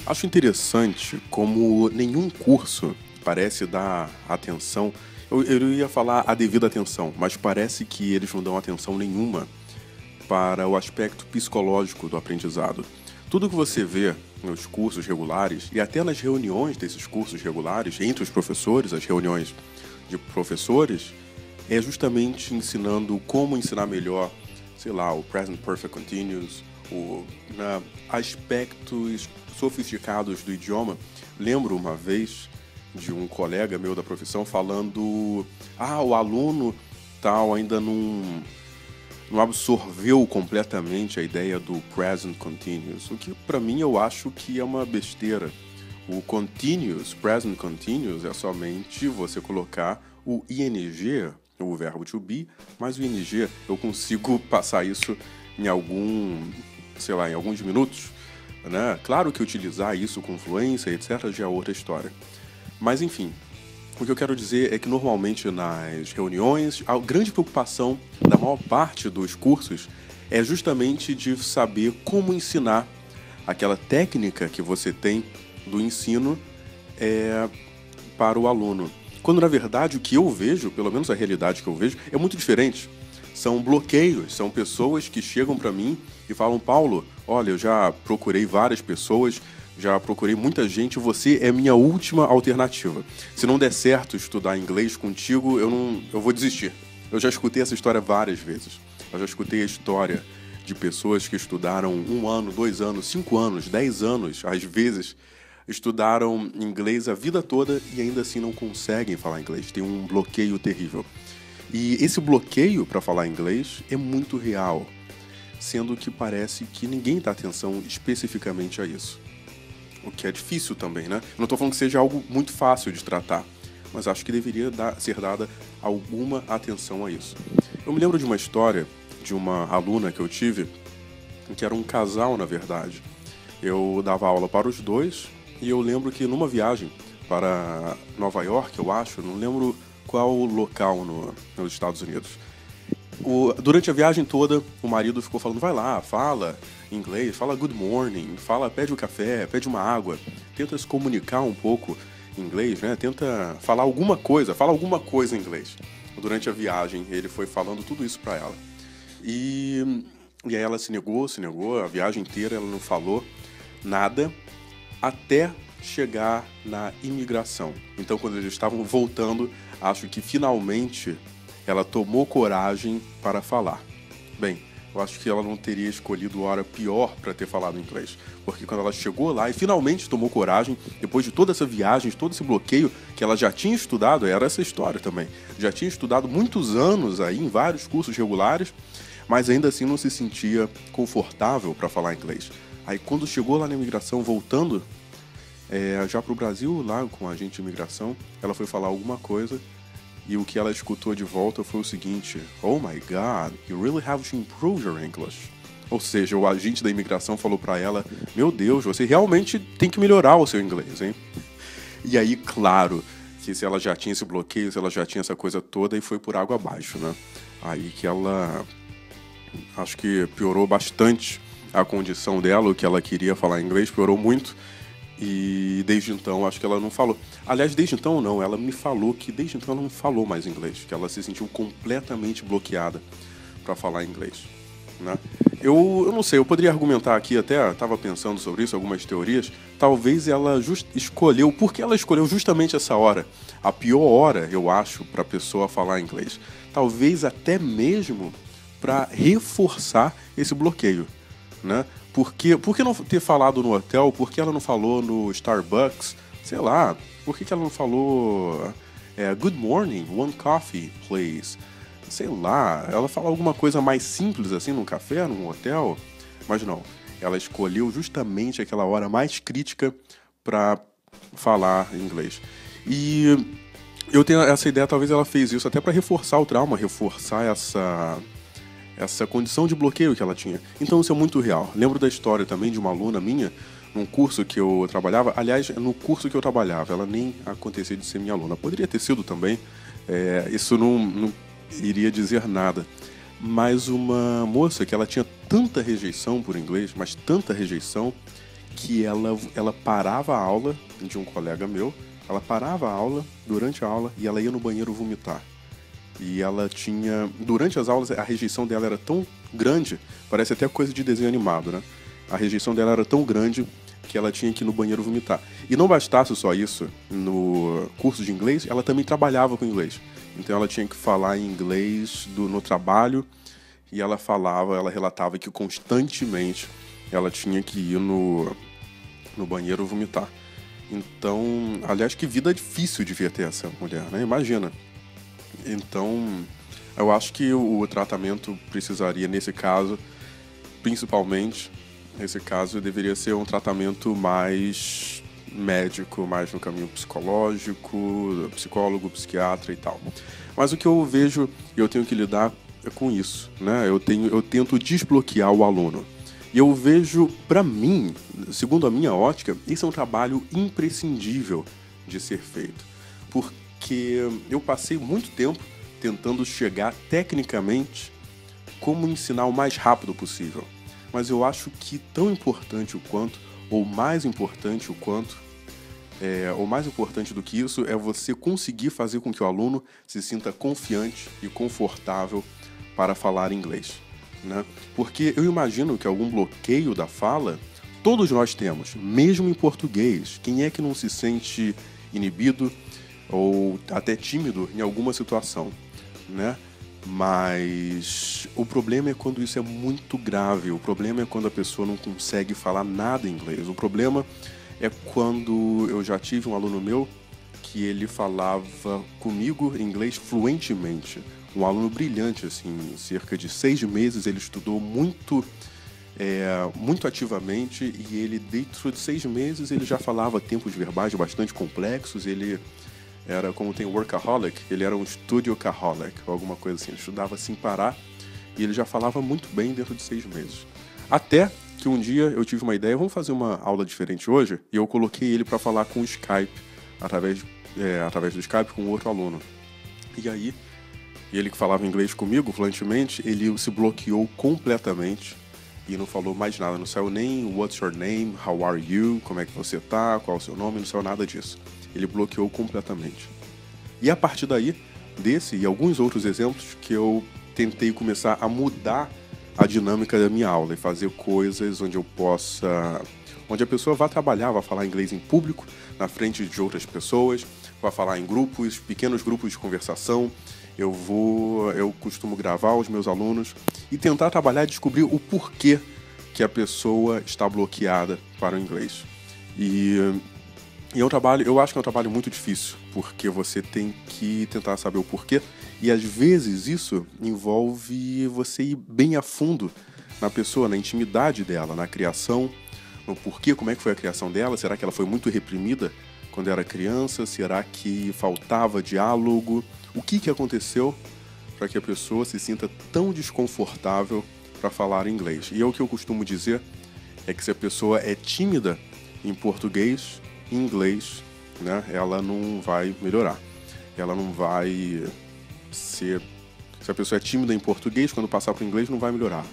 Acho interessante como nenhum curso parece dar atenção. Eu ia falar a devida atenção, mas parece que eles não dão atenção nenhuma para o aspecto psicológico do aprendizado. Tudo que você vê nos cursos regulares e até nas reuniões desses cursos regulares, entre os professores, as reuniões de professores, é justamente ensinando como ensinar melhor, sei lá, o Present Perfect Continuous, aspectos sofisticados do idioma. Lembro uma vez de um colega meu da profissão falando: o aluno tal ainda não absorveu completamente a ideia do present continuous, o que para mim eu acho que é uma besteira. O continuous, present continuous, é somente você colocar o ing, o verbo to be, mas o ing eu consigo passar isso em em alguns minutos, né? Claro que utilizar isso com fluência, etc, já é outra história. Mas enfim, o que eu quero dizer é que normalmente nas reuniões, a grande preocupação da maior parte dos cursos é justamente de saber como ensinar aquela técnica que você tem do ensino para o aluno. Quando na verdade o que eu vejo, pelo menos a realidade que eu vejo, é muito diferente. São bloqueios, são pessoas que chegam para mim e falam: Paulo, olha, eu já procurei várias pessoas, já procurei muita gente, você é minha última alternativa. Se não der certo estudar inglês contigo, eu vou desistir. Eu já escutei essa história várias vezes. Eu já escutei a história de pessoas que estudaram 1 ano, 2 anos, 5 anos, 10 anos, às vezes, estudaram inglês a vida toda e ainda assim não conseguem falar inglês. Tem um bloqueio terrível. E esse bloqueio para falar inglês é muito real, sendo que parece que ninguém dá atenção especificamente a isso. O que é difícil também, né? Não estou falando que seja algo muito fácil de tratar, mas acho que deveria ser dada alguma atenção a isso. Eu me lembro de uma história de uma aluna que eu tive, que era um casal, na verdade. Eu dava aula para os dois e eu lembro que numa viagem para Nova York, eu acho, não lembro qual local nos Estados Unidos. Durante a viagem toda, o marido ficou falando: vai lá, fala inglês, fala good morning, pede um café, pede uma água, tenta se comunicar um pouco em inglês, né? Tenta falar alguma coisa, fala alguma coisa em inglês. Durante a viagem, ele foi falando tudo isso para ela. E aí ela se negou, a viagem inteira ela não falou nada, até chegar na imigração. Então, quando eles estavam voltando, acho que finalmente ela tomou coragem para falar. Bem, eu acho que ela não teria escolhido hora pior para ter falado inglês. Porque quando ela chegou lá e finalmente tomou coragem, depois de toda essa viagem, de todo esse bloqueio que ela já tinha estudado, era essa história também. Já tinha estudado muitos anos aí em vários cursos regulares, mas ainda assim não se sentia confortável para falar inglês. Aí quando chegou lá na imigração, voltando já para o Brasil, lá com a agente de imigração, ela foi falar alguma coisa e o que ela escutou de volta foi o seguinte: Oh my God, you really have to improve your English. Ou seja, o agente da imigração falou para ela: meu Deus, você realmente tem que melhorar o seu inglês, hein? E aí, claro, que se ela já tinha esse bloqueio, se ela já tinha essa coisa toda, e foi por água abaixo, né? Aí que ela, acho que piorou bastante a condição dela, o que ela queria falar inglês, piorou muito. E desde então, acho que ela não falou. Aliás, desde então não, ela me falou que desde então ela não falou mais inglês, que ela se sentiu completamente bloqueada para falar inglês, né? Eu não sei, eu poderia argumentar aqui até, estava pensando sobre isso, algumas teorias. Talvez ela escolheu, porque ela escolheu justamente essa hora, a pior hora, eu acho, para a pessoa falar inglês. Talvez até mesmo para reforçar esse bloqueio, né? Por que não ter falado no hotel? Por que ela não falou no Starbucks? Sei lá, por que ela não falou good morning, one coffee, please? Sei lá, ela fala alguma coisa mais simples assim num café, num hotel? Mas não, ela escolheu justamente aquela hora mais crítica para falar inglês. E eu tenho essa ideia, talvez ela fez isso até para reforçar o trauma, reforçar essa condição de bloqueio que ela tinha. Então isso é muito real. Lembro da história também de uma aluna minha, num curso que eu trabalhava. Aliás, no curso que eu trabalhava, ela nem acontecia de ser minha aluna. Poderia ter sido também, isso não iria dizer nada. Mas uma moça que ela tinha tanta rejeição por inglês, mas tanta rejeição, que ela parava a aula de um colega meu, ela parava a aula, durante a aula, e ela ia no banheiro vomitar. E ela tinha... Durante as aulas, a rejeição dela era tão grande, parece até coisa de desenho animado, né? A rejeição dela era tão grande que ela tinha que ir no banheiro vomitar. E não bastasse só isso, no curso de inglês, ela também trabalhava com inglês. Então ela tinha que falar em inglês no trabalho, e ela relatava que constantemente ela tinha que ir no banheiro vomitar. Então, aliás, que vida difícil devia ter essa mulher, né? Imagina. Então, eu acho que o tratamento precisaria, nesse caso, principalmente, nesse caso, deveria ser um tratamento mais médico, mais no caminho psicológico, psicólogo, psiquiatra e tal. Mas o que eu vejo, e eu tenho que lidar com isso, né? Eu tento desbloquear o aluno. E eu vejo, para mim, segundo a minha ótica, isso é um trabalho imprescindível de ser feito. Porque eu passei muito tempo tentando chegar tecnicamente como ensinar o mais rápido possível. Mas eu acho que tão importante o quanto, ou mais importante do que isso, é você conseguir fazer com que o aluno se sinta confiante e confortável para falar inglês, né? Porque eu imagino que algum bloqueio da fala todos nós temos, mesmo em português. Quem é que não se sente inibido ou até tímido em alguma situação, né? Mas o problema é quando isso é muito grave. O problema é quando a pessoa não consegue falar nada em inglês. O problema é quando eu já tive um aluno meu que ele falava comigo em inglês fluentemente. Um aluno brilhante, assim, em cerca de 6 meses ele estudou muito ativamente, e ele, dentro de 6 meses, ele já falava tempos verbais bastante complexos. Ele era, como tem workaholic, ele era um studiocaholic, ou alguma coisa assim. Ele estudava sem parar e ele já falava muito bem dentro de 6 meses. Até que um dia eu tive uma ideia, vamos fazer uma aula diferente hoje, e eu coloquei ele para falar com o Skype, através do Skype com outro aluno. E aí, ele que falava inglês comigo fluentemente, ele se bloqueou completamente e não falou mais nada. Não saiu nem what's your name, how are you, como é que você tá, qual é o seu nome, não saiu nada disso. Ele bloqueou completamente. E a partir daí, desse e alguns outros exemplos, que eu tentei começar a mudar a dinâmica da minha aula e fazer coisas onde a pessoa vá trabalhar, vá falar inglês em público, na frente de outras pessoas, vá falar em grupos, pequenos grupos de conversação. Eu costumo gravar os meus alunos e tentar trabalhar e descobrir o porquê que a pessoa está bloqueada para o inglês. E é um trabalho, eu acho que é um trabalho muito difícil, porque você tem que tentar saber o porquê, e às vezes isso envolve você ir bem a fundo na pessoa, na intimidade dela, na criação, no porquê, como é que foi a criação dela. Será que ela foi muito reprimida quando era criança? Será que faltava diálogo? O que aconteceu para que a pessoa se sinta tão desconfortável para falar inglês? E o que eu costumo dizer é que se a pessoa é tímida em português, em inglês, né, ela não vai melhorar. Ela não vai ser... Se a pessoa é tímida em português, quando passar para o inglês, não vai melhorar.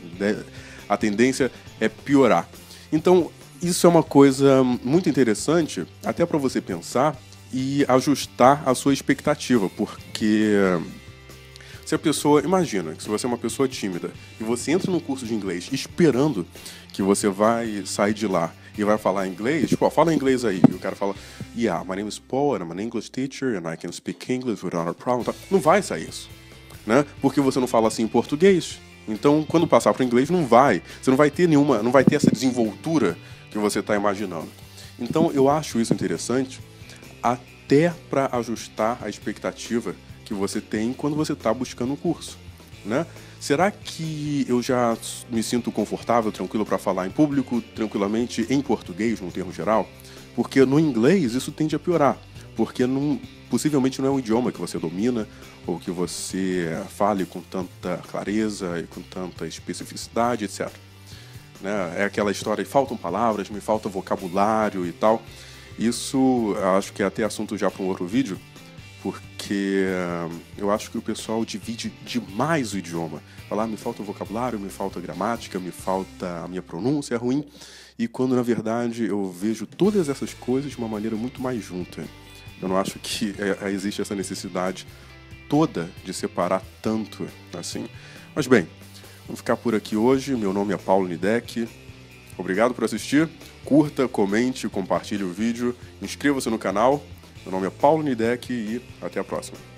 A tendência é piorar. Então, isso é uma coisa muito interessante, até para você pensar e ajustar a sua expectativa, porque se a pessoa... Imagina que se você é uma pessoa tímida e você entra num curso de inglês esperando que você vai sair de lá e vai falar inglês, tipo, fala inglês aí. E o cara fala, yeah, my name is Paul, and I'm an English teacher, and I can speak English without a problem. Não vai sair isso, né? Porque você não fala assim em português. Então, quando passar para o inglês, você não vai ter essa desenvoltura que você está imaginando. Então, eu acho isso interessante, até para ajustar a expectativa que você tem quando você está buscando um curso, né? Será que eu já me sinto confortável, tranquilo para falar em público, tranquilamente em português, no termo geral? Porque no inglês isso tende a piorar, porque possivelmente não é um idioma que você domina, ou que você fale com tanta clareza e com tanta especificidade, etc. Né? É aquela história, faltam palavras, me falta vocabulário e tal. Isso acho que é até assunto já para um outro vídeo, porque porque eu acho que o pessoal divide demais o idioma. Falar, me falta vocabulário, me falta gramática, me falta a minha pronúncia é ruim, e quando na verdade eu vejo todas essas coisas de uma maneira muito mais junta. Eu não acho que existe essa necessidade toda de separar tanto assim. Mas bem, vamos ficar por aqui hoje. Meu nome é Paulo Nidec. Obrigado por assistir. Curta, comente, compartilhe o vídeo. Inscreva-se no canal. Meu nome é Paulo Nidec e até a próxima.